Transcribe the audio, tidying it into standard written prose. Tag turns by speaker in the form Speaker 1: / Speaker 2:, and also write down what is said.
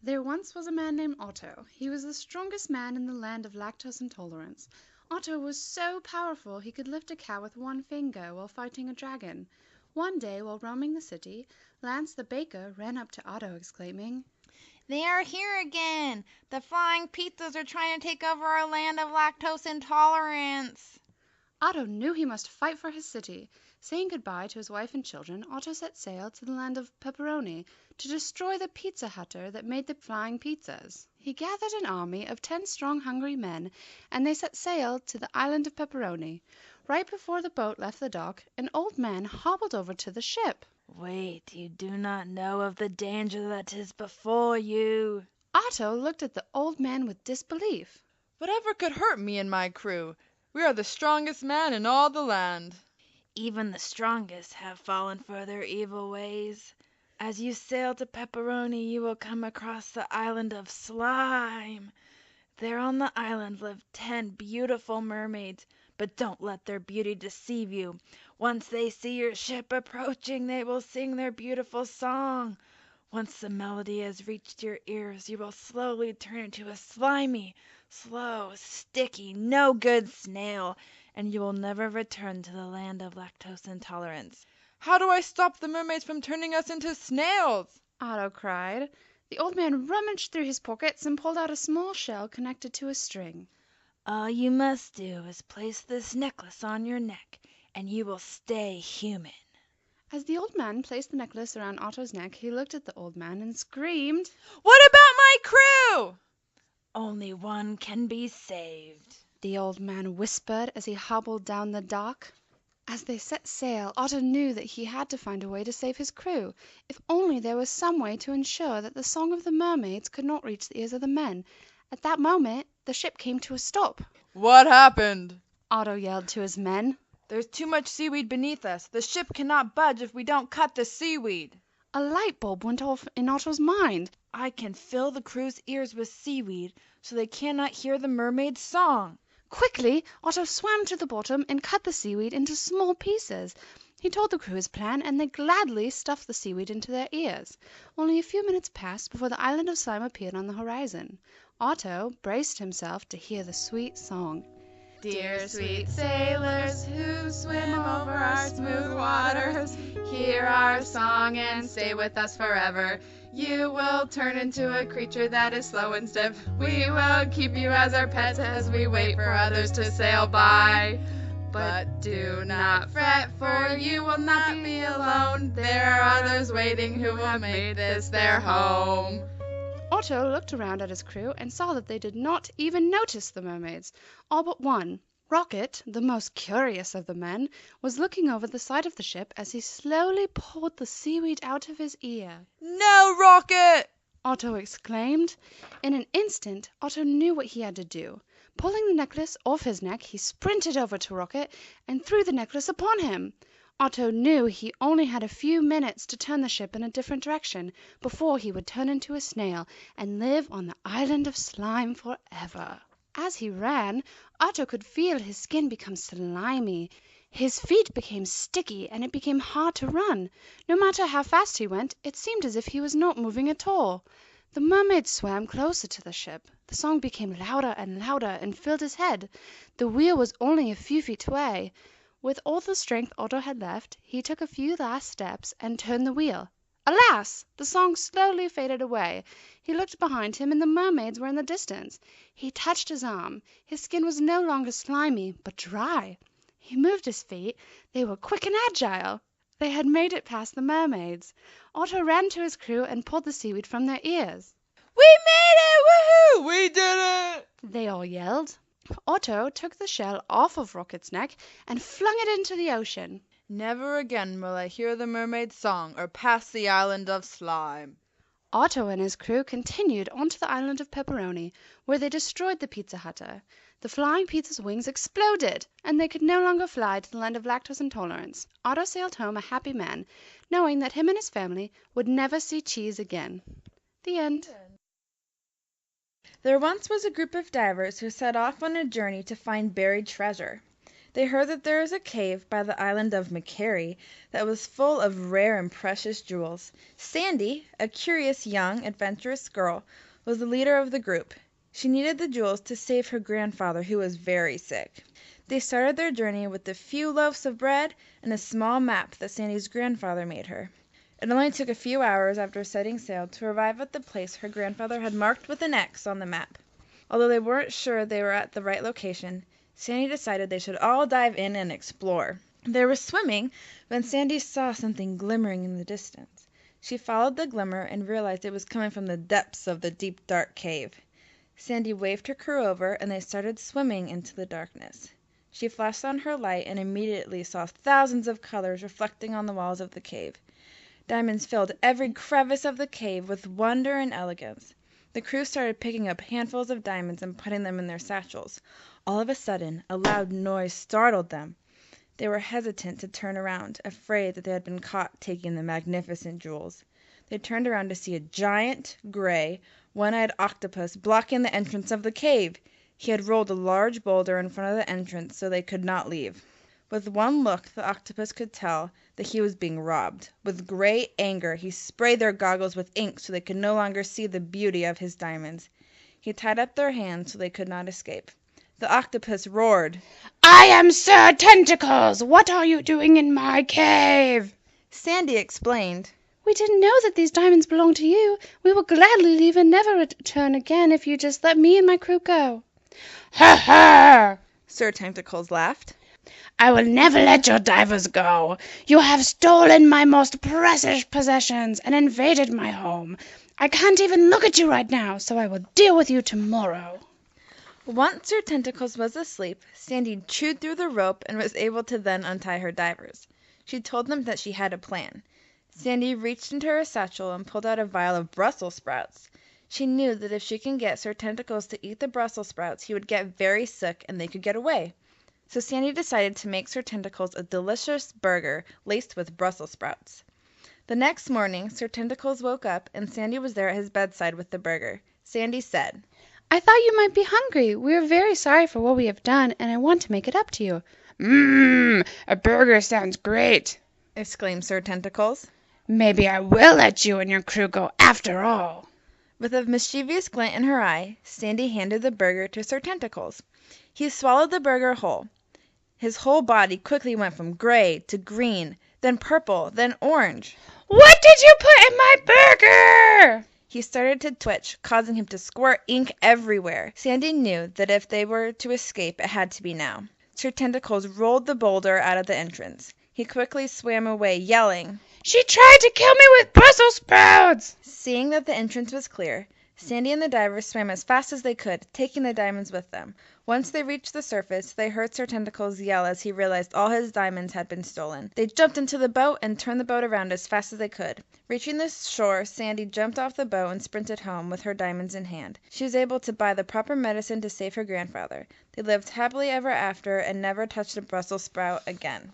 Speaker 1: There once was a man named Otto. He was the strongest man in the land of lactose intolerance. Otto was so powerful he could lift a cow with one finger while fighting a dragon. One day, while roaming the city, Lance the baker ran up to Otto, exclaiming,
Speaker 2: "They are here again! The flying pizzas are trying to take over our land of lactose intolerance!"
Speaker 1: Otto knew he must fight for his city. Saying goodbye to his wife and children, Otto set sail to the land of Pepperoni to destroy the pizza hutter that made the flying pizzas. He gathered an army of 10 strong, hungry men, and they set sail to the island of Pepperoni. Right before the boat left the dock, an old man hobbled over to the ship.
Speaker 2: "Wait, you do not know of the danger that is before you."
Speaker 1: Otto looked at the old man with disbelief.
Speaker 3: "Whatever could hurt me and my crew? We are the strongest men in all the land."
Speaker 2: "Even the strongest have fallen for their evil ways. As you sail to Pepperoni you will come across the island of Slime. There on the island live 10 beautiful mermaids, but don't let their beauty deceive you. Once they see your ship approaching they will sing their beautiful song. Once the melody has reached your ears you will slowly turn into a slimy, slow, sticky, no good snail, and you will never return to the land of lactose intolerance."
Speaker 3: "How do I stop the mermaids from turning us into snails?"
Speaker 1: Otto cried. The old man rummaged through his pockets and pulled out a small shell connected to a string.
Speaker 2: "All you must do is place this necklace on your neck, and you will stay human."
Speaker 1: As the old man placed the necklace around Otto's neck, he looked at the old man and screamed,
Speaker 3: "What about my crew?"
Speaker 2: "Only one can be saved,"
Speaker 1: the old man whispered as he hobbled down the dock. As they set sail, Otto knew that he had to find a way to save his crew. If only there was some way to ensure that the song of the mermaids could not reach the ears of the men. At that moment, the ship came to a stop.
Speaker 3: "What happened?"
Speaker 1: Otto yelled to his men.
Speaker 3: "There's too much seaweed beneath us. The ship cannot budge if we don't cut the seaweed."
Speaker 1: A light bulb went off in Otto's mind.
Speaker 3: "I can fill the crew's ears with seaweed so they cannot hear the mermaid's song."
Speaker 1: Quickly, Otto swam to the bottom and cut the seaweed into small pieces. He told the crew his plan, and they gladly stuffed the seaweed into their ears. Only a few minutes passed before the island of Slime appeared on the horizon. Otto braced himself to hear the sweet song.
Speaker 4: Dear sweet sailors who swim over our smooth waters, hear our song and stay with us forever. You will turn into a creature that is slow and stiff. We will keep you as our pets as we wait for others to sail by. But do not fret, for you will not be alone. There are others waiting who have made this their home.
Speaker 1: Otto looked around at his crew and saw that they did not even notice the mermaids, all but one. Rocket, the most curious of the men, was looking over the side of the ship as he slowly pulled the seaweed out of his ear.
Speaker 3: "No, Rocket!"
Speaker 1: Otto exclaimed. In an instant Otto knew what he had to do. Pulling the necklace off his neck, he sprinted over to Rocket and threw the necklace upon him. Otto knew he only had a few minutes to turn the ship in a different direction before he would turn into a snail and live on the island of Slime forever. As he ran, Otto could feel his skin become slimy. His feet became sticky and it became hard to run. No matter how fast he went, it seemed as if he was not moving at all. The mermaid swam closer to the ship. The song became louder and louder and filled his head. The wheel was only a few feet away. With all the strength Otto had left, he took a few last steps and turned the wheel. Alas! The song slowly faded away. He looked behind him and the mermaids were in the distance. He touched his arm. His skin was no longer slimy, but dry. He moved his feet. They were quick and agile. They had made it past the mermaids. Otto ran to his crew and pulled the seaweed from their ears.
Speaker 3: "We made it! Woohoo! We did it!"
Speaker 1: They all yelled. Otto took the shell off of Rocket's neck and flung it into the ocean.
Speaker 3: "Never again will I hear the mermaid's song or pass the island of Slime."
Speaker 1: Otto and his crew continued on to the island of Pepperoni, where they destroyed the pizza hutter. The flying pizza's wings exploded, and they could no longer fly to the land of lactose intolerance. Otto sailed home a happy man, knowing that him and his family would never see cheese again. The end.
Speaker 2: There once was a group of divers who set off on a journey to find buried treasure. They heard that there was a cave by the island of Macquarie that was full of rare and precious jewels. Sandy, a curious young, adventurous girl, was the leader of the group. She needed the jewels to save her grandfather, who was very sick. They started their journey with a few loaves of bread and a small map that Sandy's grandfather made her. It only took a few hours after setting sail to arrive at the place her grandfather had marked with an X on the map. Although they weren't sure they were at the right location, Sandy decided they should all dive in and explore. They were swimming when Sandy saw something glimmering in the distance. She followed the glimmer and realized it was coming from the depths of the deep, dark cave. Sandy waved her crew over, and they started swimming into the darkness. She flashed on her light and immediately saw thousands of colors reflecting on the walls of the cave. Diamonds filled every crevice of the cave with wonder and elegance. The crew started picking up handfuls of diamonds and putting them in their satchels. All of a sudden, a loud noise startled them. They were hesitant to turn around, afraid that they had been caught taking the magnificent jewels. They turned around to see a giant, gray, one-eyed octopus blocking the entrance of the cave. He had rolled a large boulder in front of the entrance so they could not leave. With one look, the octopus could tell that he was being robbed. With great anger, he sprayed their goggles with ink so they could no longer see the beauty of his diamonds. He tied up their hands so they could not escape. The octopus roared,
Speaker 1: I am Sir Tentacles! What are you doing in my cave?
Speaker 2: Sandy explained,
Speaker 1: We didn't know that these diamonds belonged to you. We will gladly leave and never return again if you just let me and my crew go. Ha ha!
Speaker 2: Sir Tentacles laughed.
Speaker 1: I will never let your divers go. You have stolen my most precious possessions and invaded my home. I can't even look at you right now, so I will deal with you tomorrow.
Speaker 2: Once Sir Tentacles was asleep, Sandy chewed through the rope and was able to then untie her divers. She told them that she had a plan. Sandy reached into her satchel and pulled out a vial of Brussels sprouts. She knew that if she can get Sir Tentacles to eat the Brussels sprouts, he would get very sick and they could get away. So Sandy decided to make Sir Tentacles a delicious burger laced with Brussels sprouts. The next morning, Sir Tentacles woke up and Sandy was there at his bedside with the burger. Sandy said,
Speaker 1: I thought you might be hungry. We are very sorry for what we have done, and I want to make it up to you. A burger sounds great,
Speaker 2: exclaimed Sir Tentacles.
Speaker 1: Maybe I will let you and your crew go after all.
Speaker 2: With a mischievous glint in her eye, Sandy handed the burger to Sir Tentacles. He swallowed the burger whole. His whole body quickly went from gray to green, then purple, then orange.
Speaker 1: What did you put in my burger?
Speaker 2: He started to twitch, causing him to squirt ink everywhere. Sandy knew that if they were to escape, it had to be now. Sir Tentacles rolled the boulder out of the entrance. He quickly swam away, yelling,
Speaker 1: She tried to kill me with Brussels sprouts!
Speaker 2: Seeing that the entrance was clear, Sandy and the divers swam as fast as they could, taking the diamonds with them. Once they reached the surface, they heard Sir Tentacles yell as he realized all his diamonds had been stolen. They jumped into the boat and turned the boat around as fast as they could. Reaching the shore, Sandy jumped off the boat and sprinted home with her diamonds in hand. She was able to buy the proper medicine to save her grandfather. They lived happily ever after and never touched a Brussels sprout again.